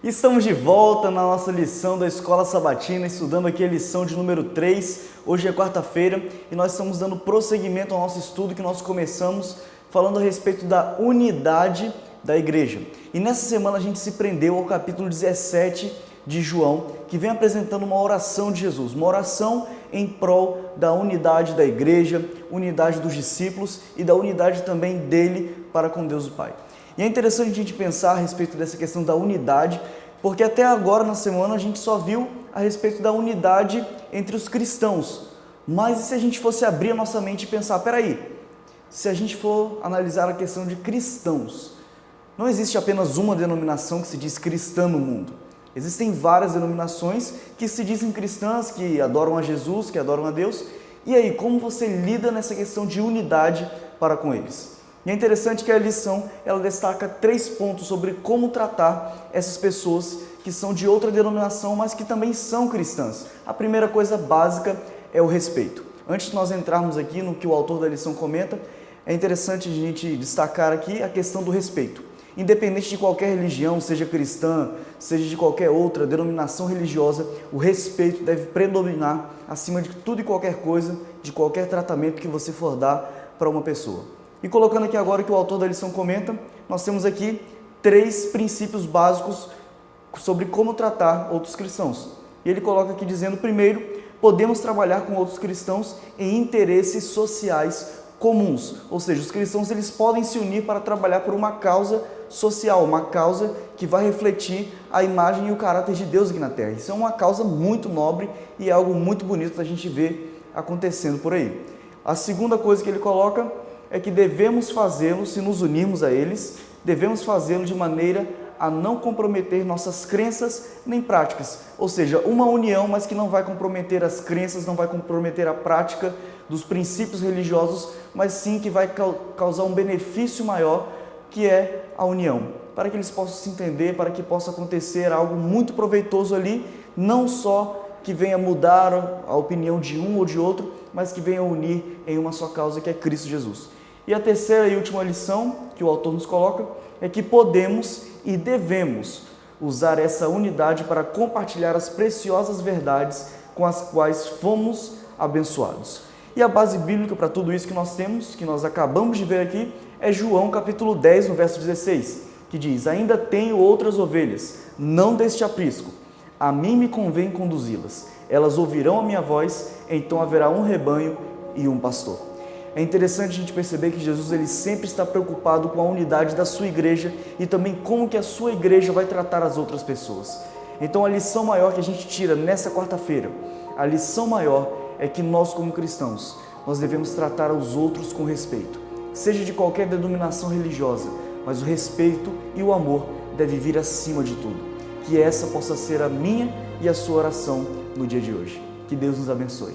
Estamos de volta na nossa lição da Escola Sabatina, estudando aqui a lição de número 3. Hoje é quarta-feira e nós estamos dando prosseguimento ao nosso estudo que nós começamos falando a respeito da unidade da igreja. E nessa semana a gente se prendeu ao capítulo 17 de João, que vem apresentando uma oração de Jesus, uma oração em prol da unidade da igreja, unidade dos discípulos e da unidade também dele para com Deus o Pai. E é interessante a gente pensar a respeito dessa questão da unidade, porque até agora na semana a gente só viu a respeito da unidade entre os cristãos. Mas e se a gente fosse abrir a nossa mente e pensar, peraí, se a gente for analisar a questão de cristãos, não existe apenas uma denominação que se diz cristã no mundo. Existem várias denominações que se dizem cristãs, que adoram a Jesus, que adoram a Deus. E aí, como você lida nessa questão de unidade para com eles? E é interessante que a lição ela destaca 3 pontos sobre como tratar essas pessoas que são de outra denominação, mas que também são cristãs. A primeira coisa básica é o respeito. Antes de nós entrarmos aqui no que o autor da lição comenta, é interessante a gente destacar aqui a questão do respeito. Independente de qualquer religião, seja cristã, seja de qualquer outra denominação religiosa, o respeito deve predominar acima de tudo e qualquer coisa, de qualquer tratamento que você for dar para uma pessoa. E colocando aqui agora o que o autor da lição comenta, nós temos aqui 3 princípios básicos sobre como tratar outros cristãos. E ele coloca aqui dizendo, primeiro, podemos trabalhar com outros cristãos em interesses sociais comuns. Ou seja, os cristãos eles podem se unir para trabalhar por uma causa social, uma causa que vai refletir a imagem e o caráter de Deus aqui na Terra. Isso é uma causa muito nobre e é algo muito bonito da gente ver acontecendo por aí. A segunda coisa que ele coloca é que devemos fazê-lo, se nos unirmos a eles, devemos fazê-lo de maneira a não comprometer nossas crenças nem práticas. Ou seja, uma união, mas que não vai comprometer as crenças, não vai comprometer a prática dos princípios religiosos, mas sim que vai causar um benefício maior, que é a união. Para que eles possam se entender, para que possa acontecer algo muito proveitoso ali, não só que venha mudar a opinião de um ou de outro, mas que venha unir em uma só causa, que é Cristo Jesus. E a terceira e última lição que o autor nos coloca é que podemos e devemos usar essa unidade para compartilhar as preciosas verdades com as quais fomos abençoados. E a base bíblica para tudo isso que nós temos, que nós acabamos de ver aqui, é João capítulo 10, no verso 16, que diz, ainda tenho outras ovelhas, não deste aprisco, a mim me convém conduzi-las, elas ouvirão a minha voz, então haverá um rebanho e um pastor. É interessante a gente perceber que Jesus ele sempre está preocupado com a unidade da sua igreja e também como que a sua igreja vai tratar as outras pessoas. Então a lição maior que a gente tira nessa quarta-feira, a lição maior é que nós como cristãos, nós devemos tratar os outros com respeito, seja de qualquer denominação religiosa, mas o respeito e o amor devem vir acima de tudo. Que essa possa ser a minha e a sua oração no dia de hoje. Que Deus nos abençoe.